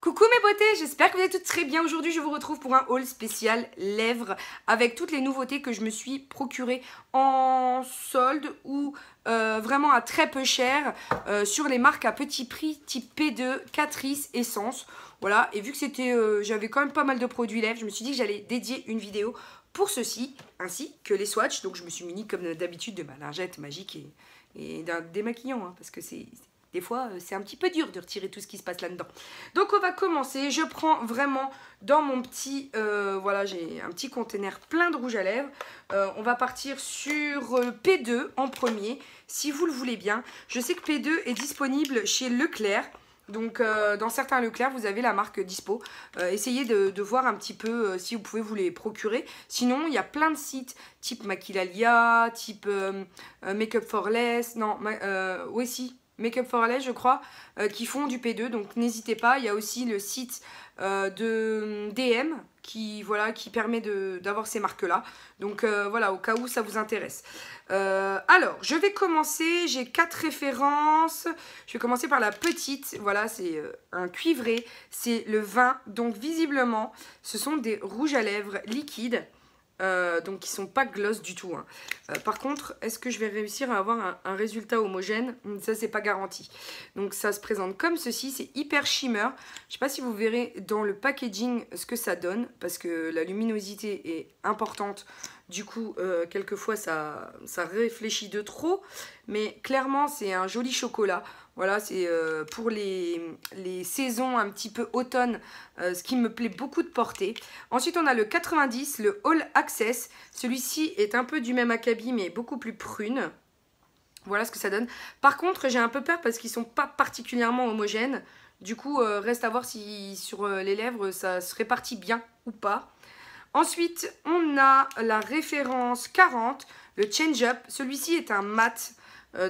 Coucou mes beautés, j'espère que vous êtes toutes très bien. Aujourd'hui, je vous retrouve pour un haul spécial lèvres avec toutes les nouveautés que je me suis procurées en solde ou vraiment à très peu cher sur les marques à petit prix type P2, Catrice, Essence. Voilà, et vu que c'était, j'avais quand même pas mal de produits lèvres, je me suis dit que j'allais dédier une vidéo pour ceci, ainsi que les swatchs. Donc je me suis munie comme d'habitude de ma lingette magique et d'un démaquillant, hein, parce que des fois, c'est un petit peu dur de retirer tout ce qui se passe là-dedans. Donc, on va commencer. Je prends vraiment dans mon petit... voilà, j'ai un petit container plein de rouge à lèvres. On va partir sur P2 en premier, si vous le voulez bien. Je sais que P2 est disponible chez Leclerc. Donc, dans certains Leclerc, vous avez la marque dispo. Essayez de voir un petit peu si vous pouvez vous les procurer. Sinon, il y a plein de sites type Maquilalia, type Make Up for Less. Non, oui, si. Make Up for Less, je crois, qui font du P2, donc n'hésitez pas. Il y a aussi le site de DM qui permet d'avoir ces marques-là. Donc voilà, au cas où ça vous intéresse. Alors, je vais commencer, j'ai 4 références. Je vais commencer par la petite, voilà, c'est un cuivré, c'est le 20. Donc visiblement, ce sont des rouges à lèvres liquides. Donc ils sont pas gloss du tout, hein. Par contre, est-ce que je vais réussir à avoir un résultat homogène? Ça, c'est pas garanti. Donc ça se présente comme ceci, c'est hyper shimmer. Je sais pas si vous verrez dans le packaging ce que ça donne, parce que la luminosité est importante. Du coup, quelquefois ça réfléchit de trop, mais clairement c'est un joli chocolat. Voilà, c'est pour les saisons un petit peu automne, ce qui me plaît beaucoup de porter. Ensuite, on a le 90, le All Access. Celui-ci est un peu du même acabit, mais beaucoup plus prune. Voilà ce que ça donne. Par contre, j'ai un peu peur parce qu'ils ne sont pas particulièrement homogènes. Du coup, reste à voir si sur les lèvres, ça se répartit bien ou pas. Ensuite, on a la référence 40, le Change Up. Celui-ci est un mat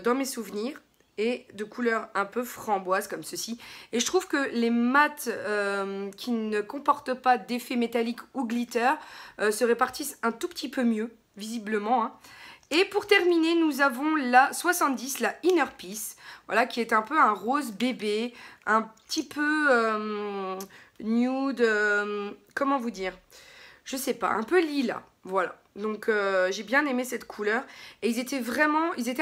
dans mes souvenirs et de couleur un peu framboise comme ceci. Et je trouve que les mats qui ne comportent pas d'effet métallique ou glitter se répartissent un tout petit peu mieux, visiblement, hein. Et pour terminer, nous avons la 70, la Inner Peace, voilà, qui est un peu un rose bébé, un petit peu nude, comment vous dire, je sais pas, un peu lilas, voilà. Donc j'ai bien aimé cette couleur et ils étaient à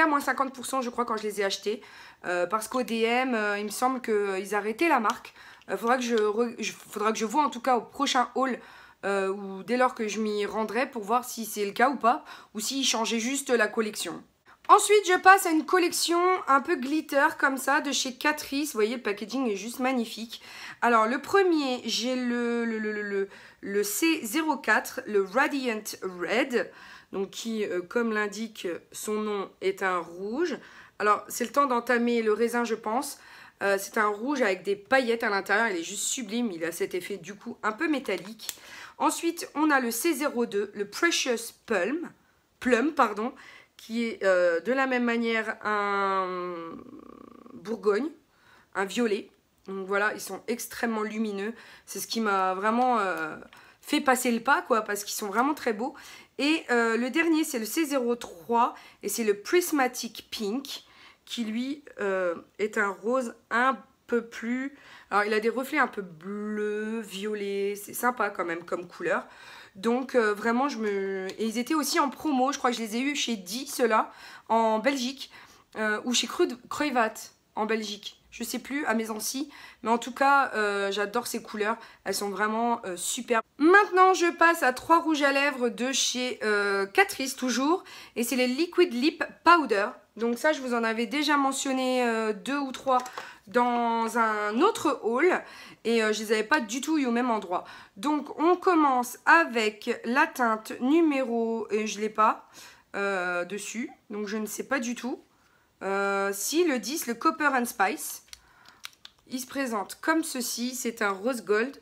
moins 50% je crois quand je les ai achetés, parce qu'au DM il me semble qu'ils arrêtaient la marque. Faudra que je vois en tout cas au prochain haul ou dès lors que je m'y rendrai pour voir si c'est le cas ou pas, ou s'ils changeaient juste la collection. Ensuite, je passe à une collection un peu glitter comme ça de chez Catrice. Vous voyez, le packaging est juste magnifique. Alors, le premier, j'ai le C04, le Radiant Red, donc qui, comme l'indique son nom, est un rouge. Alors, c'est le temps d'entamer le raisin, je pense. C'est un rouge avec des paillettes à l'intérieur. Il est juste sublime. Il a cet effet, du coup, un peu métallique. Ensuite, on a le C02, le Precious Plum, pardon, qui est de la même manière un bourgogne, un violet. Donc voilà, ils sont extrêmement lumineux. C'est ce qui m'a vraiment fait passer le pas, quoi, parce qu'ils sont vraiment très beaux. Et le dernier, c'est le C03, et c'est le Prismatic Pink, qui lui est un rose un peu plus... Alors, il a des reflets un peu bleu, violet, c'est sympa quand même comme couleur. Donc vraiment et ils étaient aussi en promo, je crois que je les ai eus chez Di, ceux-là, en Belgique, ou chez Kruivat en Belgique, je sais plus, à Maisance-y, mais en tout cas j'adore ces couleurs, elles sont vraiment superbes. Maintenant je passe à 3 rouges à lèvres de chez Catrice toujours, et c'est les Liquid Lip Powder. Donc ça je vous en avais déjà mentionné 2 ou 3 dans un autre haul et je les avais pas du tout eu au même endroit. Donc on commence avec la teinte numéro, et je l'ai pas dessus, donc je ne sais pas du tout. Si, le 10, le Copper and Spice, il se présente comme ceci, c'est un rose gold.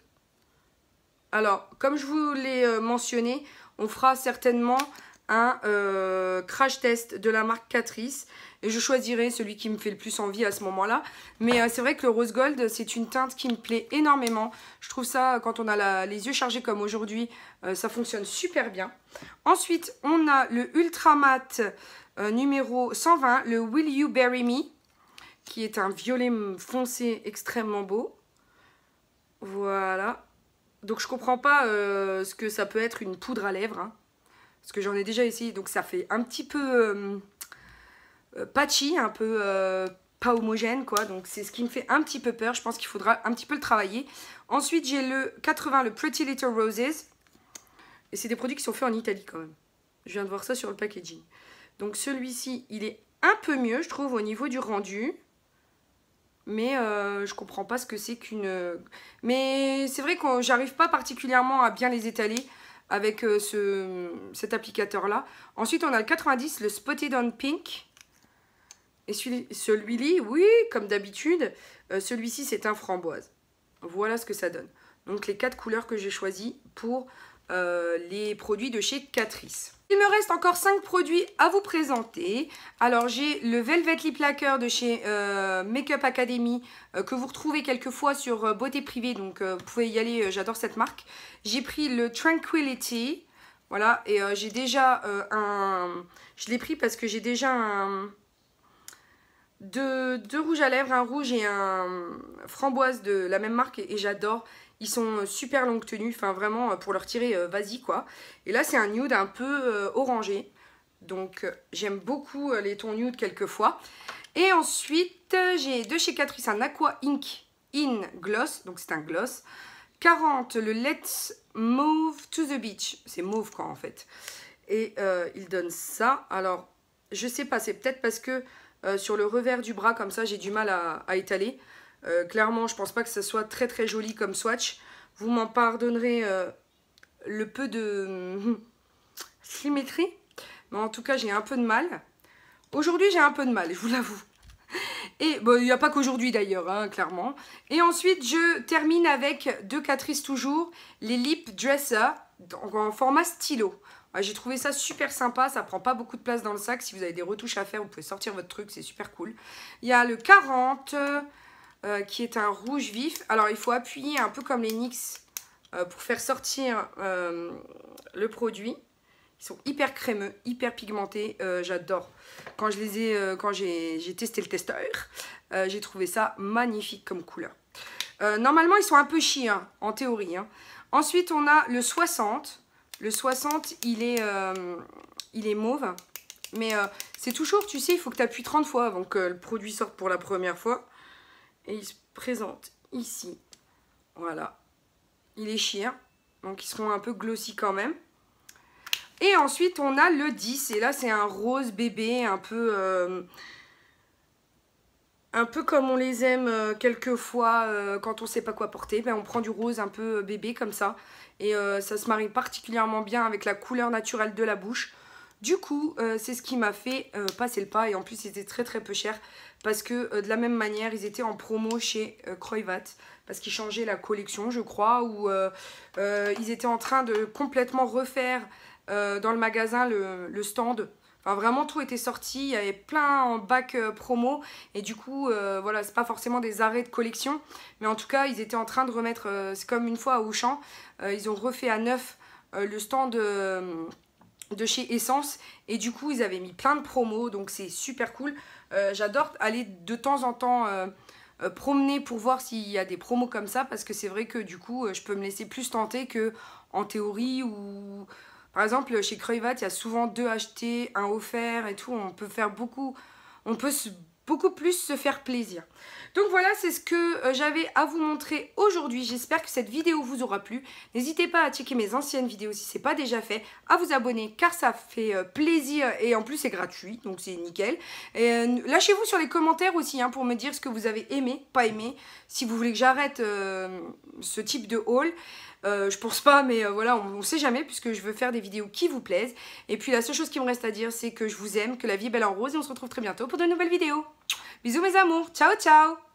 Alors comme je vous l'ai mentionné, on fera certainement un crash test de la marque Catrice et je choisirai celui qui me fait le plus envie à ce moment là, mais c'est vrai que le rose gold c'est une teinte qui me plaît énormément. Je trouve ça, quand on a les yeux chargés comme aujourd'hui, ça fonctionne super bien. Ensuite on a le ultra mat numéro 120, le Will You Bury Me, qui est un violet foncé extrêmement beau. Voilà. Donc je comprends pas ce que ça peut être une poudre à lèvres. Hein, parce que j'en ai déjà essayé. Donc ça fait un petit peu patchy, un peu pas homogène quoi. Donc c'est ce qui me fait un petit peu peur. Je pense qu'il faudra un petit peu le travailler. Ensuite j'ai le 80, le Pretty Little Roses. Et c'est des produits qui sont faits en Italie quand même. Je viens de voir ça sur le packaging. Donc celui-ci, il est un peu mieux, je trouve, au niveau du rendu. Mais je comprends pas ce que c'est qu'une... Mais c'est vrai que j'arrive pas particulièrement à bien les étaler avec cet applicateur-là. Ensuite, on a le 90, le Spotted on Pink. Et celui-là, oui, comme d'habitude, celui-ci, c'est un framboise. Voilà ce que ça donne. Donc, les 4 couleurs que j'ai choisies pour les produits de chez Catrice. Il me reste encore 5 produits à vous présenter. Alors j'ai le Velvet Lip Lacquer de chez Makeup Academy que vous retrouvez quelquefois sur Beauté Privée, donc vous pouvez y aller, j'adore cette marque. J'ai pris le Tranquility, voilà, et j'ai déjà je l'ai pris parce que j'ai déjà deux rouges à lèvres, un rouge et un framboise de la même marque et j'adore. Ils sont super longue tenue, enfin vraiment pour leur tirer vas-y quoi. Et là c'est un nude un peu orangé. Donc j'aime beaucoup les tons nude quelquefois. Et ensuite j'ai de chez Catrice un Aqua Ink In Gloss. Donc c'est un gloss. 40 le Let's Move to the Beach. C'est mauve quoi en fait. Et il donne ça. Alors je sais pas, c'est peut-être parce que sur le revers du bras comme ça j'ai du mal à étaler. Clairement, je pense pas que ce soit très très joli comme swatch. Vous m'en pardonnerez le peu de symétrie. Mais en tout cas, j'ai un peu de mal. Aujourd'hui, j'ai un peu de mal, je vous l'avoue. Et bon, il n'y a pas qu'aujourd'hui d'ailleurs, hein, clairement. Et ensuite, je termine avec de Catrice toujours, les Lip Dresser en format stylo. J'ai trouvé ça super sympa, ça prend pas beaucoup de place dans le sac. Si vous avez des retouches à faire, vous pouvez sortir votre truc, c'est super cool. Il y a le 40... qui est un rouge vif. Alors il faut appuyer un peu comme les NYX pour faire sortir le produit. Ils sont hyper crémeux, hyper pigmentés, j'adore. Quand j'ai testé le testeur, j'ai trouvé ça magnifique comme couleur. Normalement ils sont un peu chi hein, en théorie. Hein. Ensuite on a le 60. Le 60 il est mauve. Mais c'est toujours, tu sais, il faut que tu appuies 30 fois avant que le produit sorte pour la première fois. Et il se présente ici. Voilà. Il est sheer. Donc ils seront un peu glossy quand même. Et ensuite on a le 10. Et là c'est un rose bébé un peu comme on les aime quelquefois quand on sait pas quoi porter. Ben, on prend du rose un peu bébé comme ça. Et ça se marie particulièrement bien avec la couleur naturelle de la bouche. Du coup, c'est ce qui m'a fait passer le pas. Et en plus, c'était très très peu cher. Parce que de la même manière, ils étaient en promo chez Kruivat. Parce qu'ils changeaient la collection, je crois. Ou ils étaient en train de complètement refaire dans le magasin le stand. Enfin, vraiment, tout était sorti. Il y avait plein en bac promo. Et du coup, voilà, c'est pas forcément des arrêts de collection. Mais en tout cas, ils étaient en train de remettre... c'est comme une fois à Auchan. Ils ont refait à neuf le stand... de chez Essence et du coup ils avaient mis plein de promos donc c'est super cool. J'adore aller de temps en temps promener pour voir s'il y a des promos comme ça parce que c'est vrai que du coup je peux me laisser plus tenter que en théorie ou par exemple chez Kruivat il y a souvent 2 achetés, 1 offert et tout, on peut faire beaucoup, beaucoup plus se faire plaisir. Donc voilà, c'est ce que j'avais à vous montrer aujourd'hui. J'espère que cette vidéo vous aura plu. N'hésitez pas à checker mes anciennes vidéos si ce n'est pas déjà fait, à vous abonner car ça fait plaisir et en plus c'est gratuit, donc c'est nickel. Lâchez-vous sur les commentaires aussi hein, pour me dire ce que vous avez aimé, pas aimé, si vous voulez que j'arrête ce type de haul. Je pense pas, mais voilà, on sait jamais puisque je veux faire des vidéos qui vous plaisent. Et puis la seule chose qui me reste à dire, c'est que je vous aime, que la vie est belle en rose et on se retrouve très bientôt pour de nouvelles vidéos. Bisous mes amours, ciao ciao.